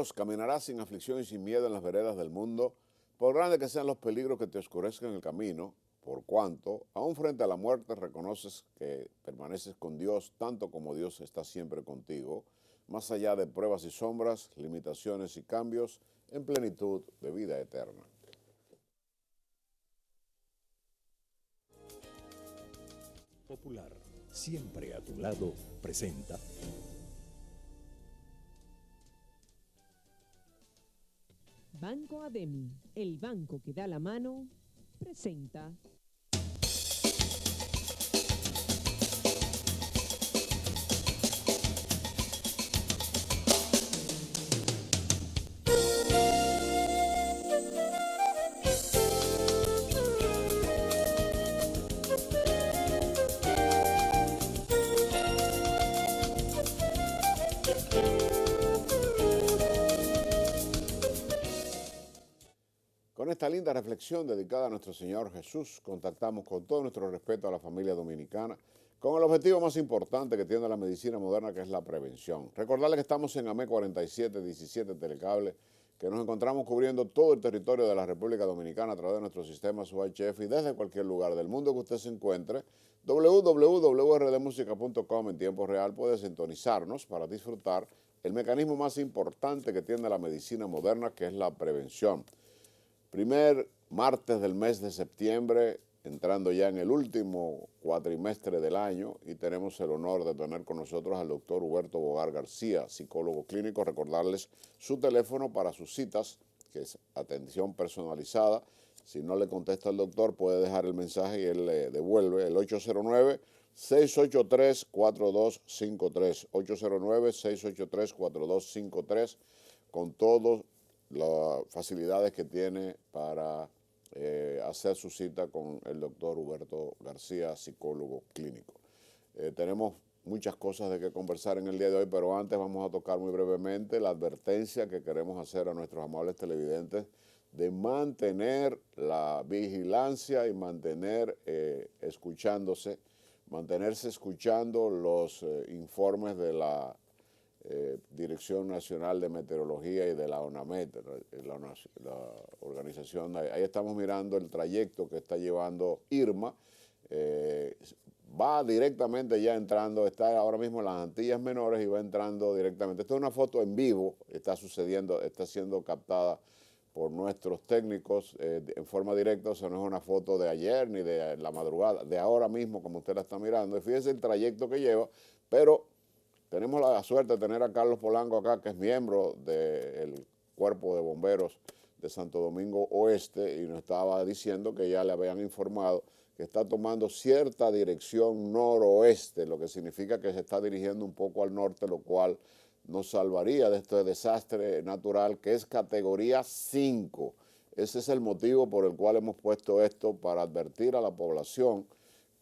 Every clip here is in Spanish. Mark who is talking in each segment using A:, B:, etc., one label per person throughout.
A: Dios, caminarás sin aflicción y sin miedo en las veredas del mundo, por grandes que sean los peligros que te oscurezcan el camino, por cuanto, aún frente a la muerte, reconoces que permaneces con Dios, tanto como Dios está siempre contigo, más allá de pruebas y sombras, limitaciones y cambios, en plenitud de vida eterna.
B: Popular, siempre a tu lado, presenta.
C: Banco Ademi, el banco que da la mano, presenta.
A: Con esta linda reflexión dedicada a nuestro Señor Jesús, contactamos con todo nuestro respeto a la familia dominicana, con el objetivo más importante que tiene la medicina moderna, que es la prevención. Recordarles que estamos en AME 4717 Telecable, que nos encontramos cubriendo todo el territorio de la República Dominicana a través de nuestro sistema UHF y desde cualquier lugar del mundo que usted se encuentre, www.rdmusica.com en tiempo real puede sintonizarnos para disfrutar el mecanismo más importante que tiene la medicina moderna, que es la prevención. Primer martes del mes de septiembre, entrando ya en el último cuatrimestre del año, y tenemos el honor de tener con nosotros al doctor Huberto Bogar García, psicólogo clínico. Recordarles su teléfono para sus citas, que es atención personalizada. Si no le contesta el doctor, puede dejar el mensaje y él le devuelve el 809-683-4253, 809-683-4253, con todos las facilidades que tiene para hacer su cita con el doctor Huberto García, psicólogo clínico. Tenemos muchas cosas de que conversar en el día de hoy, pero antes vamos a tocar muy brevemente la advertencia que queremos hacer a nuestros amables televidentes de mantener la vigilancia y mantenerse escuchando los informes de la Dirección Nacional de Meteorología y de la ONAMET, la organización. Ahí estamos mirando el trayecto que está llevando Irma. Va directamente ya entrando, está ahora mismo en las Antillas Menores y va entrando directamente. Esta es una foto en vivo, está sucediendo, está siendo captada por nuestros técnicos en forma directa. O sea, no es una foto de ayer ni de la madrugada, de ahora mismo como usted la está mirando. Y fíjese el trayecto que lleva, pero tenemos la suerte de tener a Carlos Polanco acá, que es miembro del Cuerpo de Bomberos de Santo Domingo Oeste, y nos estaba diciendo que ya le habían informado que está tomando cierta dirección noroeste, lo que significa que se está dirigiendo un poco al norte, lo cual nos salvaría de este desastre natural que es categoría 5. Ese es el motivo por el cual hemos puesto esto, para advertir a la población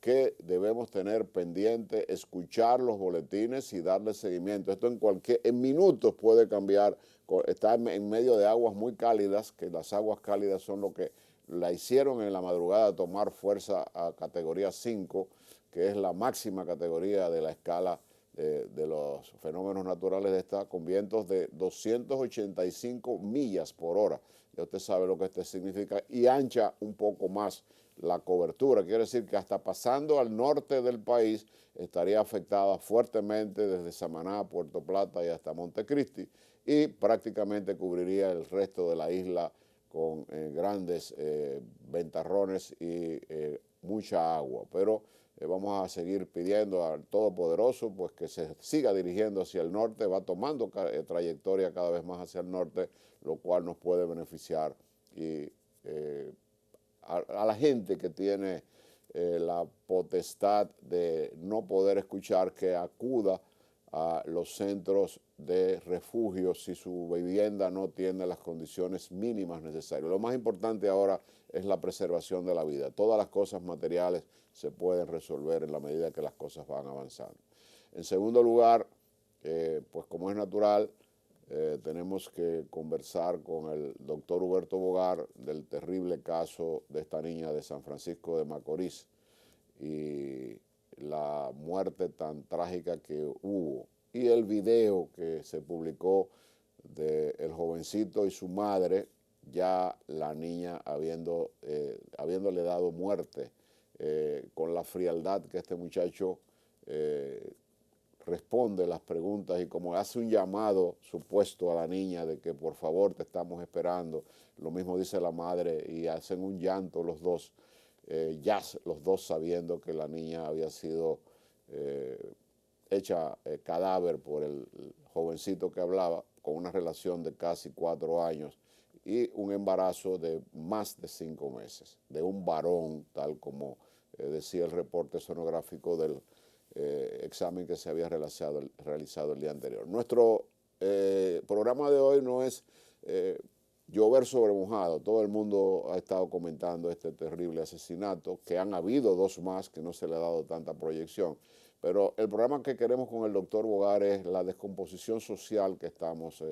A: que debemos tener pendiente, escuchar los boletines y darle seguimiento. Esto en minutos puede cambiar. Está en medio de aguas muy cálidas, que las aguas cálidas son lo que la hicieron en la madrugada tomar fuerza a categoría 5, que es la máxima categoría de la escala de los fenómenos naturales de esta, con vientos de 285 millas por hora. Ya usted sabe lo que esto significa, y ancha un poco más la cobertura. Quiere decir que hasta pasando al norte del país estaría afectada fuertemente desde Samaná, Puerto Plata y hasta Montecristi, y prácticamente cubriría el resto de la isla con grandes ventarrones y mucha agua. Pero vamos a seguir pidiendo al Todopoderoso pues que se siga dirigiendo hacia el norte, va tomando trayectoria cada vez más hacia el norte, lo cual nos puede beneficiar, y a la gente que tiene la potestad de no poder escuchar, que acuda a los centros de refugio si su vivienda no tiene las condiciones mínimas necesarias. Lo más importante ahora es la preservación de la vida. Todas las cosas materiales se pueden resolver en la medida que las cosas van avanzando. En segundo lugar, pues como es natural, tenemos que conversar con el doctor Huberto Bogar del terrible caso de esta niña de San Francisco de Macorís y la muerte tan trágica que hubo, y el video que se publicó del jovencito y su madre, ya la niña habiéndole dado muerte, con la frialdad que este muchacho responde las preguntas y como hace un llamado supuesto a la niña de que por favor te estamos esperando, lo mismo dice la madre y hacen un llanto los dos, ya los dos sabiendo que la niña había sido hecha cadáver por el jovencito que hablaba, con una relación de casi 4 años y un embarazo de más de 5 meses, de un varón, tal como decía el reporte sonográfico del examen que se había realizado el día anterior. Nuestro programa de hoy no es llover sobre mojado. Todo el mundo ha estado comentando este terrible asesinato, que han habido 2 más que no se le ha dado tanta proyección. Pero el programa que queremos con el doctor Bogar es la descomposición social que estamos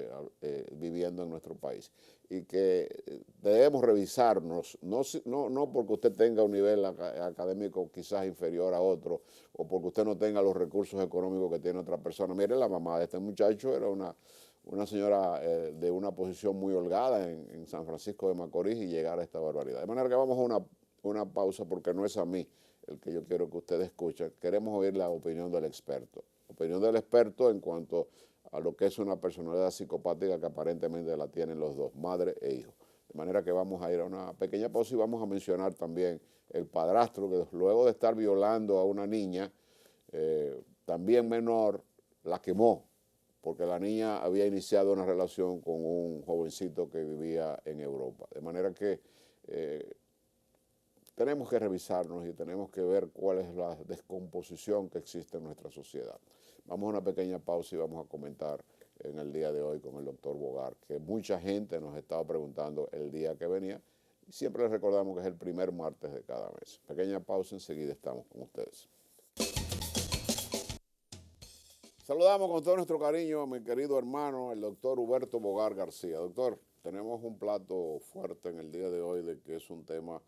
A: viviendo en nuestro país y que debemos revisarnos, no porque usted tenga un nivel académico quizás inferior a otro o porque usted no tenga los recursos económicos que tiene otra persona. Mire, la mamá de este muchacho era una señora de una posición muy holgada en San Francisco de Macorís y llegar a esta barbaridad. De manera que vamos a una pausa porque no es a mí el que yo quiero que ustedes escuchen. Queremos oír la opinión del experto. Opinión del experto en cuanto a lo que es una personalidad psicopática que aparentemente la tienen los dos, madre e hijo. De manera que vamos a ir a una pequeña pausa y vamos a mencionar también el padrastro que luego de estar violando a una niña, también menor, la quemó, porque la niña había iniciado una relación con un jovencito que vivía en Europa. De manera que tenemos que revisarnos y tenemos que ver cuál es la descomposición que existe en nuestra sociedad. Vamos a una pequeña pausa y vamos a comentar en el día de hoy con el doctor Bogar, que mucha gente nos estaba preguntando el día que venía. Y siempre les recordamos que es el primer martes de cada mes. Pequeña pausa, enseguida estamos con ustedes. Saludamos con todo nuestro cariño a mi querido hermano, el doctor Huberto Bogar García. Doctor, tenemos un plato fuerte en el día de hoy de que es un tema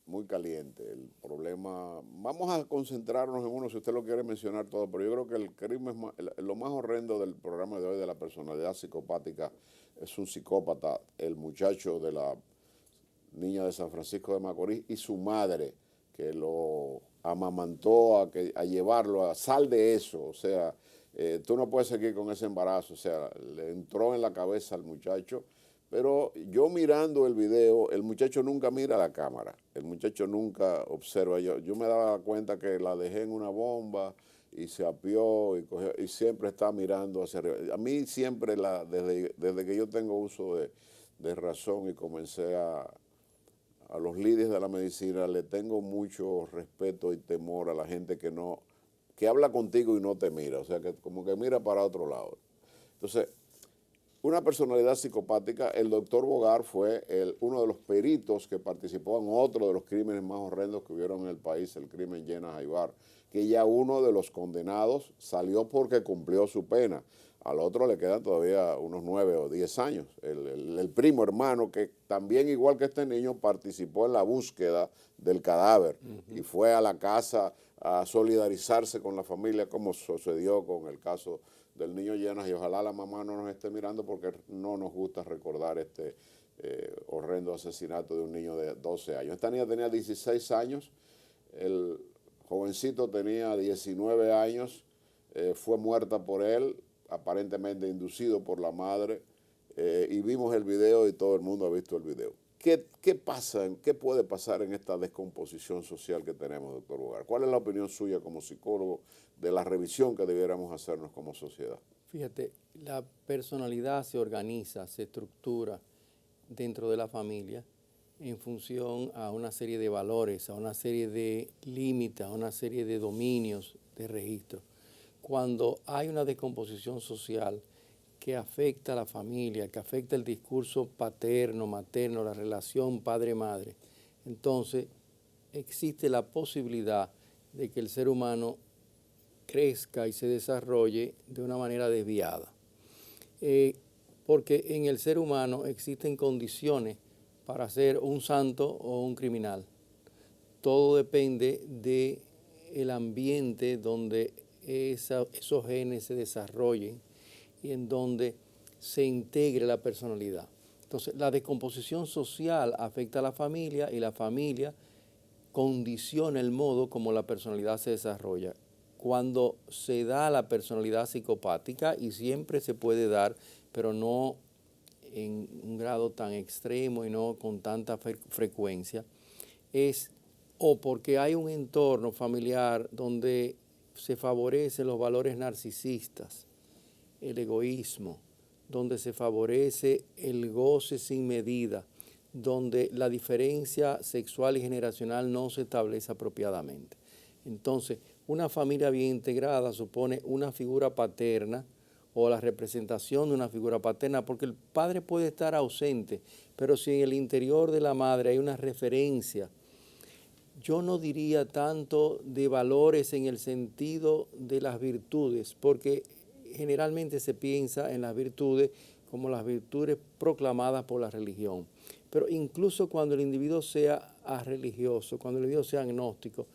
A: muy caliente. El problema, vamos a concentrarnos en uno si usted lo quiere mencionar todo, pero yo creo que el crimen, lo más horrendo del programa de hoy de la personalidad psicopática es un psicópata, el muchacho de la niña de San Francisco de Macorís y su madre que lo amamantó a llevarlo a sal de eso, o sea, tú no puedes seguir con ese embarazo, o sea, le entró en la cabeza al muchacho. Pero yo mirando el video, el muchacho nunca mira la cámara, el muchacho nunca observa. Yo me daba cuenta que la dejé en una bomba y se apió y siempre está mirando hacia arriba. A mí siempre, desde que yo tengo uso de razón y comencé a los líderes de la medicina, le tengo mucho respeto y temor a la gente que habla contigo y no te mira, o sea, que como que mira para otro lado. Entonces, una personalidad psicopática, el doctor Bogar fue uno de los peritos que participó en otro de los crímenes más horrendos que hubieron en el país, el crimen Llenas Jaibar, que ya uno de los condenados salió porque cumplió su pena. Al otro le quedan todavía unos 9 o 10 años. El primo hermano, que también, igual que este niño, participó en la búsqueda del cadáver y fue a la casa a solidarizarse con la familia, como sucedió con el caso del niño Llenas, y ojalá la mamá no nos esté mirando porque no nos gusta recordar este horrendo asesinato de un niño de 12 años. Esta niña tenía 16 años, el jovencito tenía 19 años, fue muerta por él, aparentemente inducido por la madre, y vimos el video y todo el mundo ha visto el video. ¿Qué pasa, qué puede pasar en esta descomposición social que tenemos, doctor Bogar? ¿Cuál es la opinión suya como psicólogo de la revisión que debiéramos hacernos como sociedad?
D: Fíjate, la personalidad se organiza, se estructura dentro de la familia en función a una serie de valores, a una serie de límites, a una serie de dominios, de registros. Cuando hay una descomposición social que afecta a la familia, que afecta el discurso paterno, materno, la relación padre-madre, entonces existe la posibilidad de que el ser humano crezca y se desarrolle de una manera desviada. Porque en el ser humano existen condiciones para ser un santo o un criminal. Todo depende del ambiente donde esos genes se desarrollen y en donde se integre la personalidad. Entonces, la descomposición social afecta a la familia y la familia condiciona el modo como la personalidad se desarrolla. Cuando se da la personalidad psicopática, y siempre se puede dar, pero no en un grado tan extremo y no con tanta frecuencia, es o porque hay un entorno familiar donde se favorecen los valores narcisistas, el egoísmo, donde se favorece el goce sin medida, donde la diferencia sexual y generacional no se establece apropiadamente. Entonces, una familia bien integrada supone una figura paterna o la representación de una figura paterna, porque el padre puede estar ausente, pero si en el interior de la madre hay una referencia, yo no diría tanto de valores en el sentido de las virtudes, porque generalmente se piensa en las virtudes como las virtudes proclamadas por la religión. Pero incluso cuando el individuo sea religioso, cuando el individuo sea agnóstico,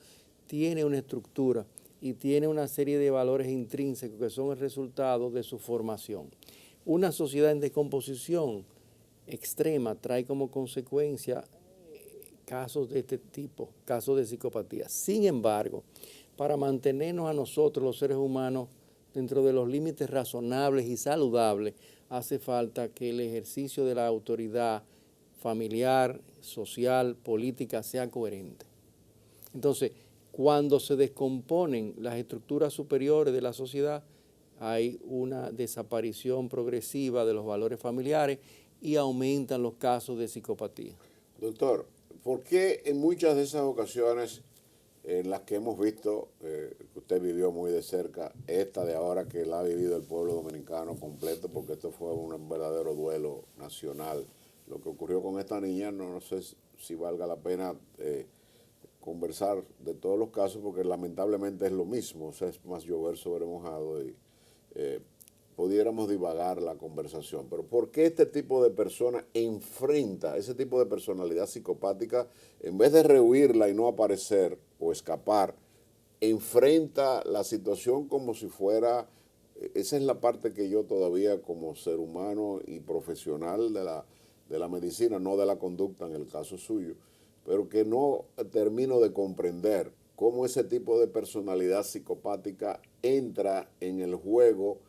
D: tiene una estructura y tiene una serie de valores intrínsecos que son el resultado de su formación. Una sociedad en descomposición extrema trae como consecuencia casos de este tipo, casos de psicopatía. Sin embargo, para mantenernos a nosotros, los seres humanos, dentro de los límites razonables y saludables, hace falta que el ejercicio de la autoridad familiar, social, política sea coherente. Entonces, cuando se descomponen las estructuras superiores de la sociedad, hay una desaparición progresiva de los valores familiares y aumentan los casos de psicopatía.
A: Doctor, ¿por qué en muchas de esas ocasiones en las que hemos visto, que usted vivió muy de cerca, esta de ahora que la ha vivido el pueblo dominicano completo, porque esto fue un verdadero duelo nacional, lo que ocurrió con esta niña, no sé si valga la pena conversar de todos los casos, porque lamentablemente es lo mismo, o sea, es más llover sobre mojado y pudiéramos divagar la conversación. Pero ¿por qué este tipo de persona enfrenta ese tipo de personalidad psicopática, en vez de rehuirla y no aparecer o escapar, enfrenta la situación como si fuera? Esa es la parte que yo todavía como ser humano y profesional de la medicina, no de la conducta en el caso suyo, pero que no termino de comprender cómo ese tipo de personalidad psicopática entra en el juego.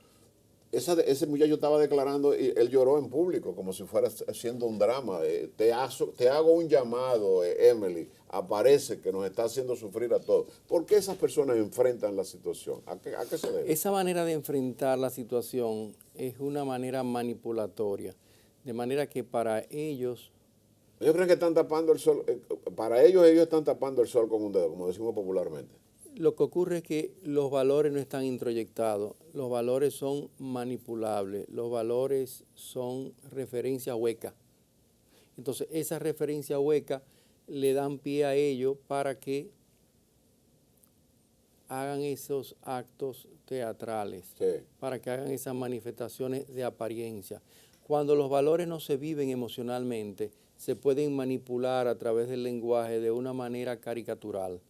A: Ese muchacho estaba declarando y él lloró en público como si fuera haciendo un drama. Te hago un llamado, Emily, aparece que nos está haciendo sufrir a todos. ¿Por qué esas personas enfrentan la situación? ¿A qué se debe?
D: Esa manera de enfrentar la situación es una manera manipulatoria, de manera que para ellos...
A: Ellos creen que están tapando el sol, para ellos están tapando el sol con un dedo, como decimos popularmente.
D: Lo que ocurre es que los valores no están introyectados, los valores son manipulables, los valores son referencia hueca. Entonces, esa referencia hueca le dan pie a ellos para que hagan esos actos teatrales,
A: Sí.
D: para que hagan esas manifestaciones de apariencia. Cuando los valores no se viven emocionalmente, se pueden manipular a través del lenguaje de una manera caricatural.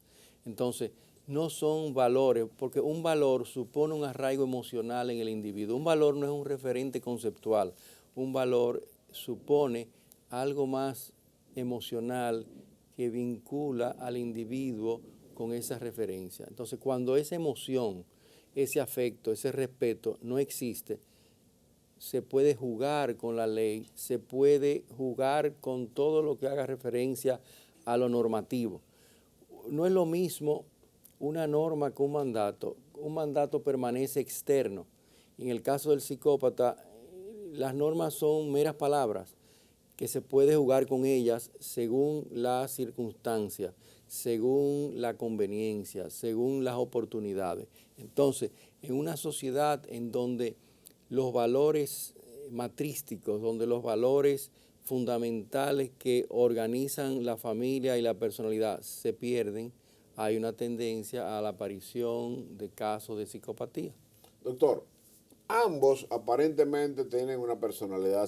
D: Entonces, no son valores, porque un valor supone un arraigo emocional en el individuo. Un valor no es un referente conceptual, un valor supone algo más emocional que vincula al individuo con esa referencia. Entonces, cuando esa emoción, ese afecto, ese respeto no existe, se puede jugar con la ley, se puede jugar con todo lo que haga referencia a lo normativo. No es lo mismo una norma que un mandato. Un mandato permanece externo. En el caso del psicópata, las normas son meras palabras que se puede jugar con ellas según las circunstancias, según la conveniencia, según las oportunidades. Entonces, en una sociedad en donde los valores matrísticos, donde los valores fundamentales que organizan la familia y la personalidad se pierden, hay una tendencia a la aparición de casos de psicopatía.
A: Doctor, ambos aparentemente tienen una personalidad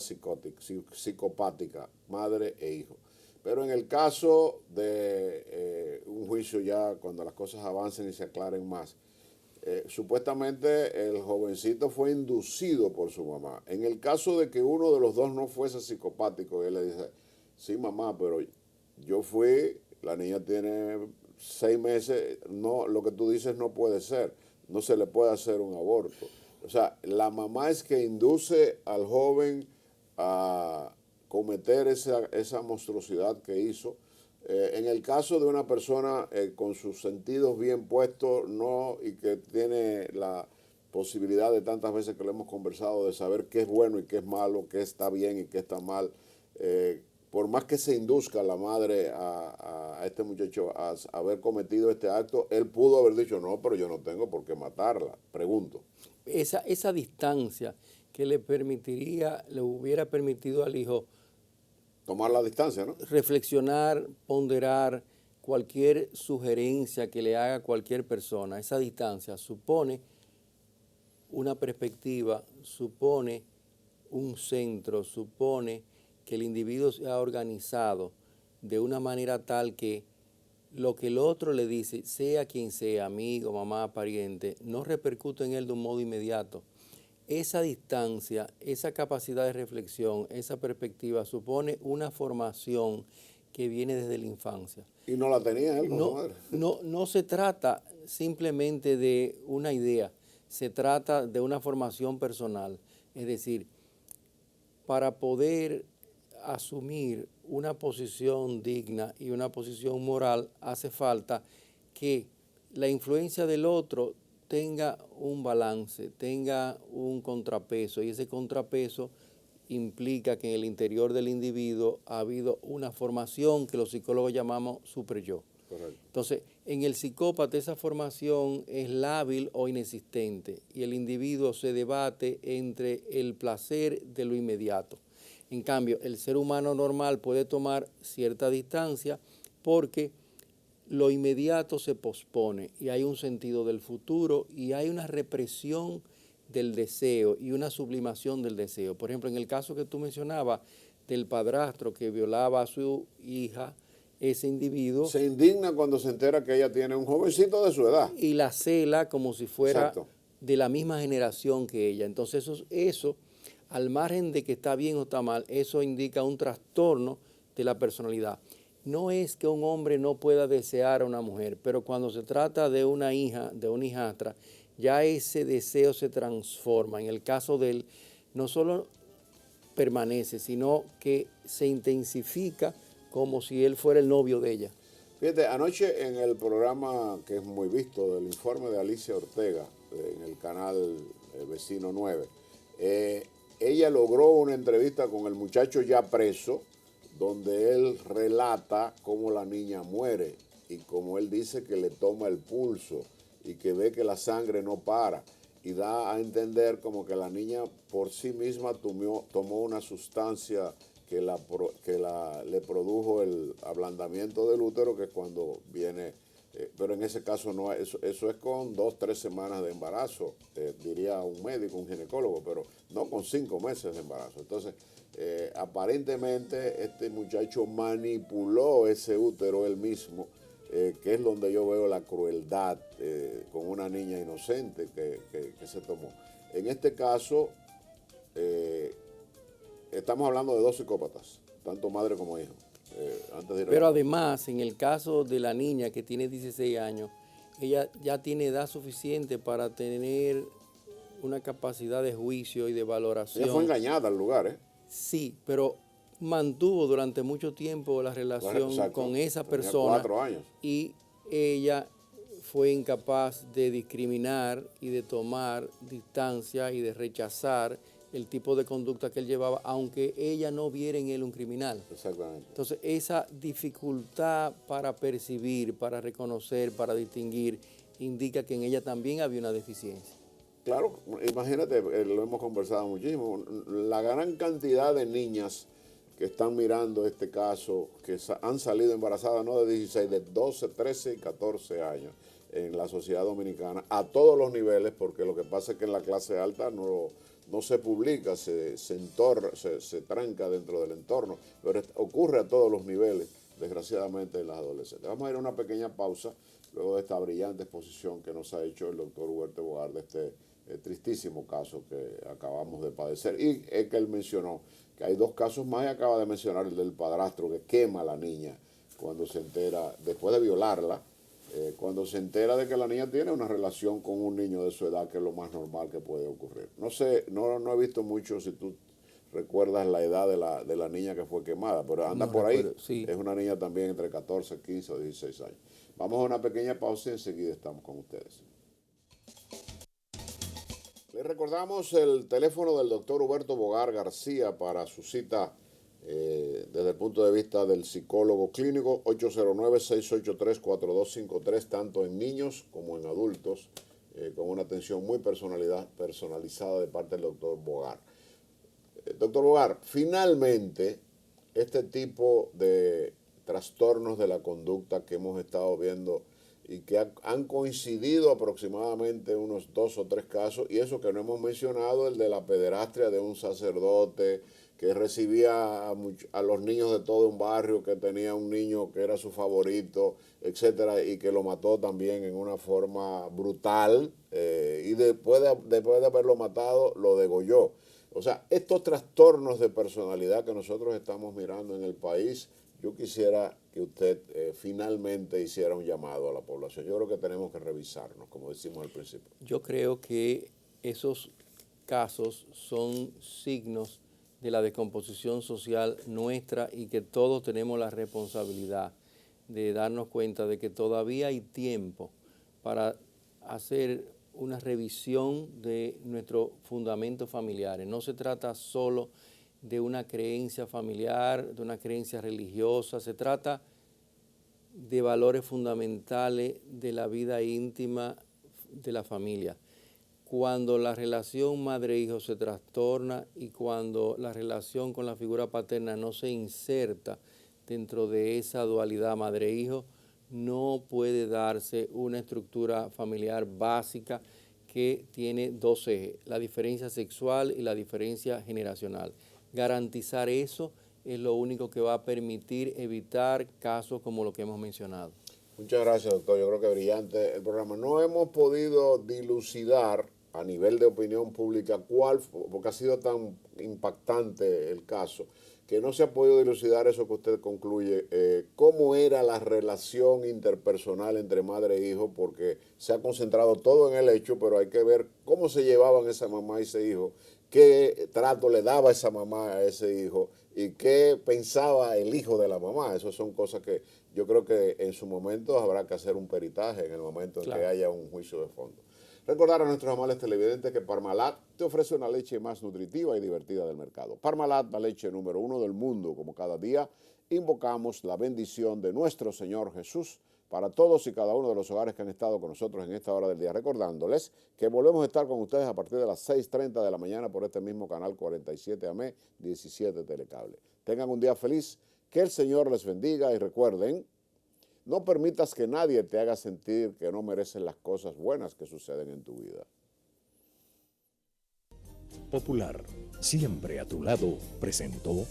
A: psicopática, madre e hijo. Pero en el caso de un juicio ya, cuando las cosas avancen y se aclaren más, supuestamente el jovencito fue inducido por su mamá. En el caso de que uno de los dos no fuese psicopático, él le dice, sí mamá, pero yo fui, la niña tiene 6 meses, no, lo que tú dices no puede ser, no se le puede hacer un aborto. O sea, la mamá es que induce al joven a cometer esa monstruosidad que hizo. En el caso de una persona con sus sentidos bien puestos, no, y que tiene la posibilidad de tantas veces que lo hemos conversado de saber qué es bueno y qué es malo, qué está bien y qué está mal, por más que se induzca la madre a este muchacho a haber cometido este acto, él pudo haber dicho, no, pero yo no tengo por qué matarla, pregunto.
D: Esa distancia que le hubiera permitido al hijo
A: Tomar la distancia, ¿no?
D: reflexionar, ponderar cualquier sugerencia que le haga cualquier persona, esa distancia supone una perspectiva, supone un centro, supone que el individuo se ha organizado de una manera tal que lo que el otro le dice, sea quien sea, amigo, mamá, pariente, no repercute en él de un modo inmediato. Esa distancia, esa capacidad de reflexión, esa perspectiva supone una formación que viene desde la infancia.
A: Y no la tenía él con su madre.
D: No se trata simplemente de una idea, se trata de una formación personal. Es decir, para poder asumir una posición digna y una posición moral, hace falta que la influencia del otro tenga un balance, tenga un contrapeso, y ese contrapeso implica que en el interior del individuo ha habido una formación que los psicólogos llamamos superyo.
A: Correcto.
D: Entonces, en el psicópata esa formación es lábil o inexistente y el individuo se debate entre el placer de lo inmediato. En cambio, el ser humano normal puede tomar cierta distancia porque lo inmediato se pospone y hay un sentido del futuro y hay una represión del deseo y una sublimación del deseo. Por ejemplo, en el caso que tú mencionabas del padrastro que violaba a su hija, ese individuo
A: se indigna cuando se entera que ella tiene un jovencito de su edad.
D: Y la cela como si fuera
A: Exacto.
D: de la misma generación que ella. Entonces eso, al margen de que está bien o está mal, eso indica un trastorno de la personalidad. No es que un hombre no pueda desear a una mujer, pero cuando se trata de una hija, de una hijastra, ya ese deseo se transforma. En el caso de él, no solo permanece, sino que se intensifica como si él fuera el novio de ella.
A: Fíjate, anoche en el programa que es muy visto, del informe de Alicia Ortega, en el canal Vecino 9, ella logró una entrevista con el muchacho ya preso, donde él relata cómo la niña muere y cómo él dice que le toma el pulso y que ve que la sangre no para y da a entender como que la niña por sí misma tomó una sustancia que le produjo el ablandamiento del útero, que es cuando viene, pero en ese caso no, eso es con 2-3 semanas de embarazo, diría un médico, un ginecólogo, pero no con 5 meses de embarazo. Entonces, aparentemente este muchacho manipuló ese útero él mismo, que es donde yo veo la crueldad con una niña inocente que se tomó. En este caso, estamos hablando de 2 psicópatas, tanto madre como hijo.
D: Pero además, en el caso de la niña que tiene 16 años, ella ya tiene edad suficiente para tener una capacidad de juicio y de valoración.
A: Ella fue engañada al lugar, ¿eh?
D: Sí, pero mantuvo durante mucho tiempo la relación con esa persona.
A: 4 años.
D: Y ella fue incapaz de discriminar y de tomar distancia y de rechazar el tipo de conducta que él llevaba, aunque ella no viera en él un criminal.
A: Exactamente.
D: Entonces, esa dificultad para percibir, para reconocer, para distinguir, indica que en ella también había una deficiencia.
A: Claro, imagínate, lo hemos conversado muchísimo, la gran cantidad de niñas que están mirando este caso, que han salido embarazadas no de 16, de 12, 13 y 14 años en la sociedad dominicana, a todos los niveles, porque lo que pasa es que en la clase alta no se publica, se tranca dentro del entorno, pero ocurre a todos los niveles, desgraciadamente, en las adolescentes. Vamos a ir a una pequeña pausa luego de esta brillante exposición que nos ha hecho el doctor Huberto Bogar de este tristísimo caso que acabamos de padecer. Y es que él mencionó que hay 2 casos más y acaba de mencionar el del padrastro que quema a la niña cuando se entera, después de violarla, cuando se entera de que la niña tiene una relación con un niño de su edad, que es lo más normal que puede ocurrir. No sé, no he visto mucho si tú recuerdas la edad de la niña que fue quemada, pero anda
D: No
A: por
D: recuerdo,
A: ahí.
D: sí.
A: Es una niña también entre 14, 15 o 16 años. Vamos a una pequeña pausa y enseguida estamos con ustedes. Les recordamos el teléfono del doctor Huberto Bogar García para su cita desde el punto de vista del psicólogo clínico, 809-683-4253, tanto en niños como en adultos, con una atención muy personalizada de parte del doctor Bogar. Doctor Bogar, finalmente, este tipo de trastornos de la conducta que hemos estado viendo y que han coincidido aproximadamente unos 2 o 3 casos, y eso que no hemos mencionado, el de la pederastia de un sacerdote que recibía a los niños de todo un barrio, que tenía un niño que era su favorito, etcétera, y que lo mató también en una forma brutal, y después de haberlo matado, lo degolló. O sea, estos trastornos de personalidad que nosotros estamos mirando en el país, yo quisiera que usted finalmente hiciera un llamado a la población. Yo creo que tenemos que revisarnos, como decimos al principio.
D: Yo creo que esos casos son signos de la descomposición social nuestra y que todos tenemos la responsabilidad de darnos cuenta de que todavía hay tiempo para hacer una revisión de nuestros fundamentos familiares. No se trata solo de una creencia familiar, de una creencia religiosa, se trata de valores fundamentales de la vida íntima de la familia. Cuando la relación madre-hijo se trastorna y cuando la relación con la figura paterna no se inserta dentro de esa dualidad madre-hijo, no puede darse una estructura familiar básica que tiene 2 ejes, la diferencia sexual y la diferencia generacional. Garantizar eso es lo único que va a permitir evitar casos como los que hemos mencionado.
A: Muchas gracias, doctor. Yo creo que brillante el programa. No hemos podido dilucidar a nivel de opinión pública porque ha sido tan impactante el caso, que no se ha podido dilucidar eso que usted concluye, cómo era la relación interpersonal entre madre e hijo, porque se ha concentrado todo en el hecho, pero hay que ver cómo se llevaban esa mamá y ese hijo, qué trato le daba esa mamá a ese hijo y qué pensaba el hijo de la mamá. Esas son cosas que yo creo que en su momento habrá que hacer un peritaje en el momento en que haya un juicio de fondo. Recordar a nuestros amables televidentes que Parmalat te ofrece una leche más nutritiva y divertida del mercado. Parmalat, la leche número 1 del mundo. Como cada día, invocamos la bendición de nuestro Señor Jesús para todos y cada uno de los hogares que han estado con nosotros en esta hora del día. Recordándoles que volvemos a estar con ustedes a partir de las 6:30 de la mañana por este mismo canal 47 AM, 17 Telecable. Tengan un día feliz, que el Señor les bendiga y recuerden, no permitas que nadie te haga sentir que no mereces las cosas buenas que suceden en tu vida.
B: Popular, siempre a tu lado, presentó